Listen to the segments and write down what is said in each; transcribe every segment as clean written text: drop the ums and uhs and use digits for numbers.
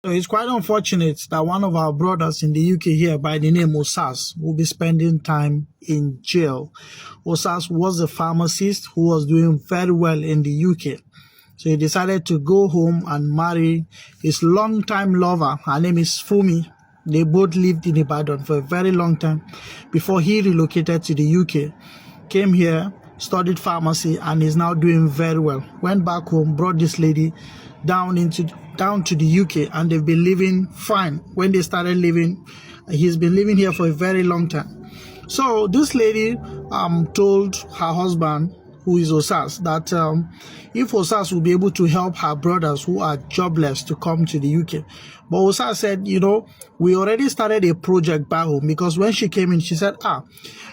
So it's quite unfortunate that one of our brothers in the UK here by the name Osas will be spending time in jail. Osas was a pharmacist who was doing very well in the UK. So he decided to go home and marry his longtime lover. Her name is Fumi. They both lived in Ibadan for a very long time before he relocated to the UK. Came here, studied pharmacy, and is now doing very well. Went back home, brought this lady down to the UK, and they've been living fine. When they started living, he's been living here for a very long time. So this lady told her husband, who is Osas, that if Osas will be able to help her brothers who are jobless to come to the UK. But Osas said, we already started a project back home, because when she came in, she said,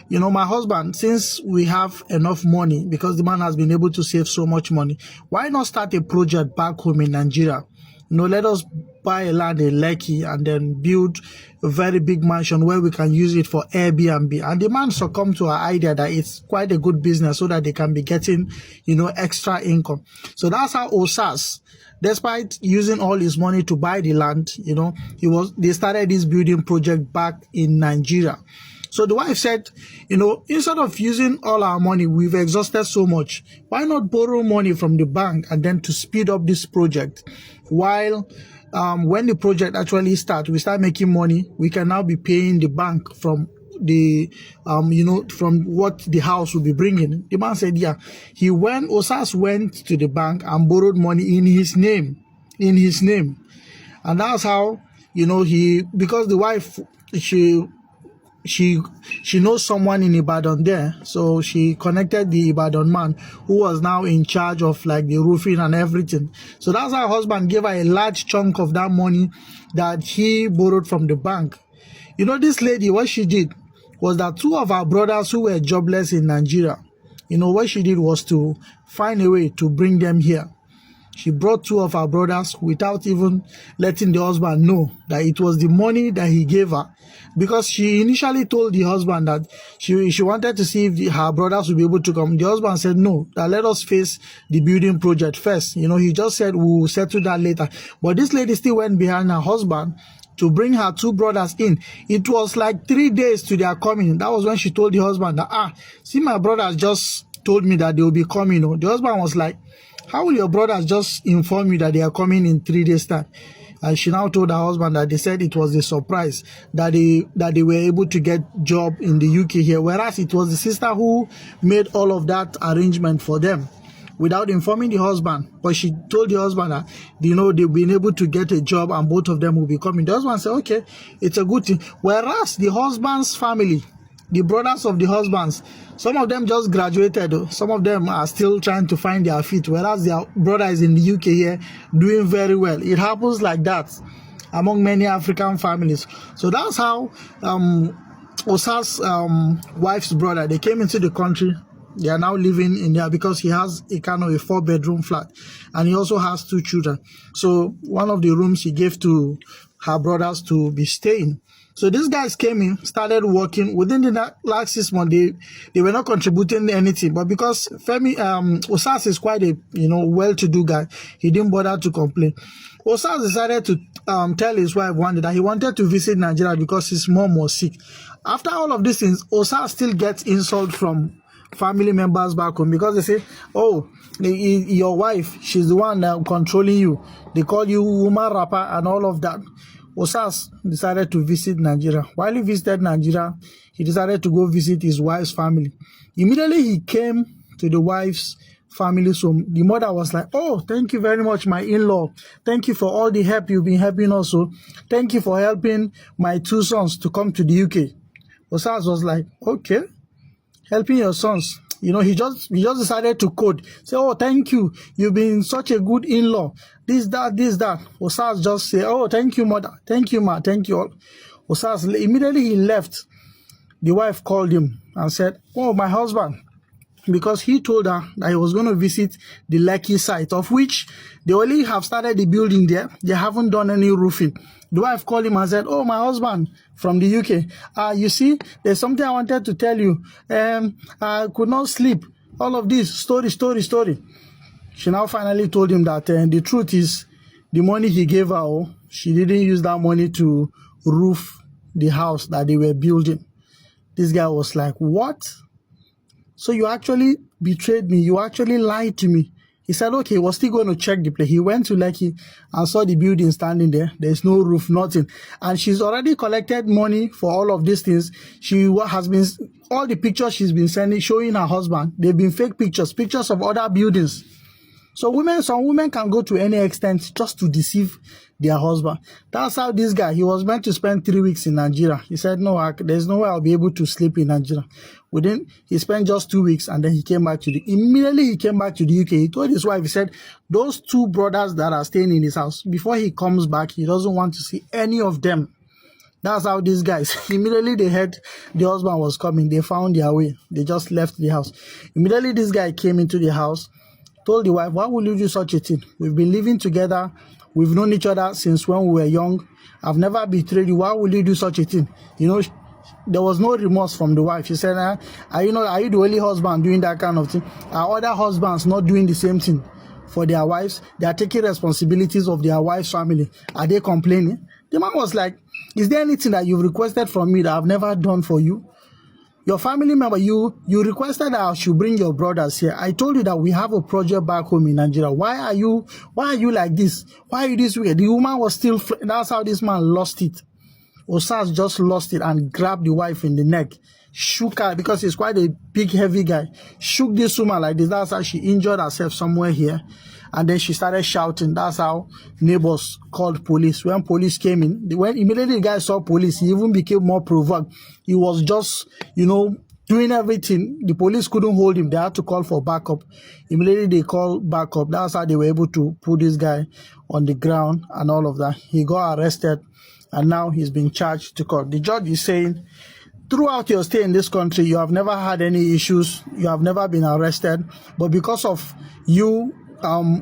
my husband, since we have enough money, because the man has been able to save so much money, why not start a project back home in Nigeria? Let us buy a land in Lekki and then build a very big mansion where we can use it for Airbnb. And the man succumbed to our idea that it's quite a good business so that they can be getting, extra income. So that's how Osas, despite using all his money to buy the land, they started this building project back in Nigeria. So the wife said, instead of using all our money, we've exhausted so much. Why not borrow money from the bank and then to speed up this project? While when the project actually starts, we start making money, we can now be paying the bank from the, from what the house will be bringing. The man said, Osas went to the bank and borrowed money in his name. And that's how, because the wife, she knows someone in Ibadan there, so she connected the Ibadan man who was now in charge of like the roofing and everything. So that's how her husband gave her a large chunk of that money that he borrowed from the bank. This lady, what she did was that two of our brothers who were jobless in Nigeria, what she did was to find a way to bring them here. She brought two of her brothers without even letting the husband know that it was the money that he gave her. Because she initially told the husband that she wanted to see if her brothers would be able to come. The husband said, no, that let us face the building project first. He just said, we'll settle that later. But this lady still went behind her husband to bring her two brothers in. It was like 3 days to their coming. That was when she told the husband that, see, my brothers just told me that they will be coming. The husband was like, how will your brothers just inform you that they are coming in 3 days' time? And she now told her husband that they said it was a surprise that they were able to get job in the UK here, whereas it was the sister who made all of that arrangement for them without informing the husband. But she told the husband that, they've been able to get a job and both of them will be coming. The husband said, okay, it's a good thing. Whereas the husband's family, the brothers of the husbands, some of them just graduated. Some of them are still trying to find their feet, whereas their brother is in the UK here doing very well. It happens like that among many African families. So that's how Osas' wife's brother, they came into the country. They are now living in there because he has a kind of a 4-bedroom flat, and he also has 2 children. So one of the rooms he gave to her brothers to be staying. So these guys came in, started working. Within the last 6 months, they were not contributing anything. But because Osas is quite a well-to-do guy, he didn't bother to complain. Osas decided to tell his wife one day that he wanted to visit Nigeria because his mom was sick. After all of these things, Osas still gets insult from family members back home because they say, oh, your wife, she's the one controlling you. They call you woman rapper and all of that. Osas decided to visit Nigeria. While he visited Nigeria, he decided to go visit his wife's family. Immediately he came to the wife's family, so the mother was like, oh, thank you very much, my in-law. Thank you for all the help you've been helping us. Thank you for helping my 2 sons to come to the UK. Osas was like, okay, helping your sons. He just decided to code. Say, oh, thank you. You've been such a good in-law. This, that. Osas just say, oh, thank you, mother. Thank you, ma. Thank you all. Osas, immediately he left. The wife called him and said, oh, my husband, because he told her that he was going to visit the Lekki site, of which they only have started the building there. They haven't done any roofing. The wife called him and said, oh, my husband from the UK, you see, there's something I wanted to tell you. I could not sleep. All of this, story. She now finally told him that the truth is, the money he gave her, she didn't use that money to roof the house that they were building. This guy was like, what? So you actually betrayed me. You actually lied to me. He said, okay, he was still going to check the place. He went to Lekki and saw the building standing there. There's no roof, nothing. And she's already collected money for all of these things. She has been, all the pictures she's been sending, showing her husband, they've been fake pictures, pictures of other buildings. So some women can go to any extent just to deceive their husband. That's how this guy, he was meant to spend 3 weeks in Nigeria. He said, no, there's no way I'll be able to sleep in Nigeria. He spent just 2 weeks and then he came back immediately he came back to the UK. He told his wife, he said, those 2 brothers that are staying in his house, before he comes back, he doesn't want to see any of them. That's how these guys, immediately they heard the husband was coming, they found their way. They just left the house. Immediately this guy came into the house, told the wife, why will you do such a thing? We've been living together. We've known each other since when we were young. I've never betrayed you. Why will you do such a thing? You know, there was no remorse from the wife. She said, are you the only husband doing that kind of thing? Are other husbands not doing the same thing for their wives? They are taking responsibilities of their wife's family. Are they complaining? The man was like, is there anything that you've requested from me that I've never done for you? Your family member, you requested that I should bring your brothers here. I told you that we have a project back home in Nigeria. Why are you like this? Why are you this way? The woman was still, that's how this man lost it. Osas just lost it and grabbed the wife in the neck, shook her because he's quite a big, heavy guy. Shook this woman like this. That's how she injured herself somewhere here. And then she started shouting. That's how neighbors called police. When police came in, when immediately the guy saw police, he even became more provoked. He was just, doing everything. The police couldn't hold him. They had to call for backup. Immediately they called backup. That's how they were able to put this guy on the ground and all of that. He got arrested and now he's been charged to court. The judge is saying, throughout your stay in this country, you have never had any issues. You have never been arrested. But because of you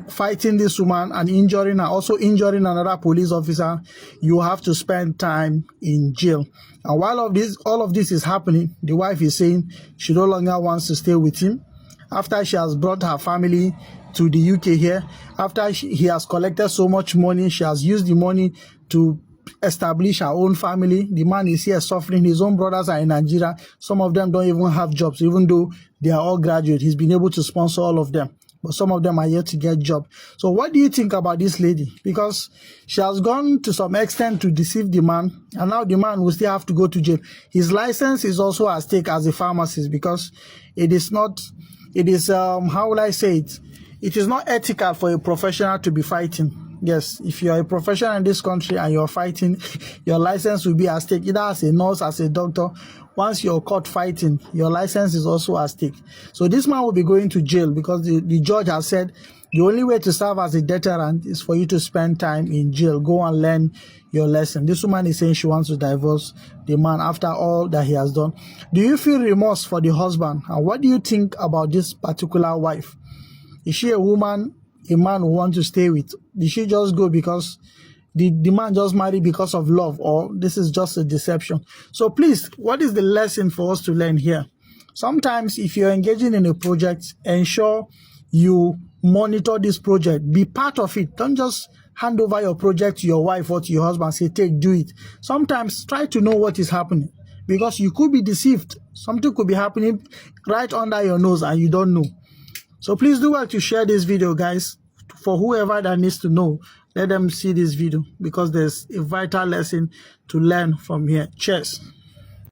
fighting this woman and injuring her, also injuring another police officer, you have to spend time in jail. And while all of this is happening, the wife is saying she no longer wants to stay with him. After she has brought her family to the UK here, after he has collected so much money, she has used the money to establish her own family. The man is here suffering. His own brothers are in Nigeria. Some of them don't even have jobs, even though they are all graduates. He's been able to sponsor all of them, but some of them are yet to get jobs. So what do you think about this lady? Because she has gone to some extent to deceive the man, and now the man will still have to go to jail. His license is also at stake as a pharmacist, because it is, how will I say it? It is not ethical for a professional to be fighting. Yes, if you are a professional in this country and you're fighting, your license will be at stake, either as a nurse, as a doctor. Once you're caught fighting, your license is also at stake. So this man will be going to jail because the judge has said the only way to serve as a deterrent is for you to spend time in jail. Go and learn your lesson. This woman is saying she wants to divorce the man after all that he has done. Do you feel remorse for the husband? And what do you think about this particular wife? Is she a man who wants to stay with? Did she just go because the man just married because of love, or this is just a deception? So please, what is the lesson for us to learn here? Sometimes if you're engaging in a project, ensure you monitor this project. Be part of it. Don't just hand over your project to your wife or to your husband, say, take, do it. Sometimes try to know what is happening, because you could be deceived. Something could be happening right under your nose and you don't know. So please do well to share this video, guys. For whoever that needs to know, let them see this video, because there's a vital lesson to learn from here. Cheers.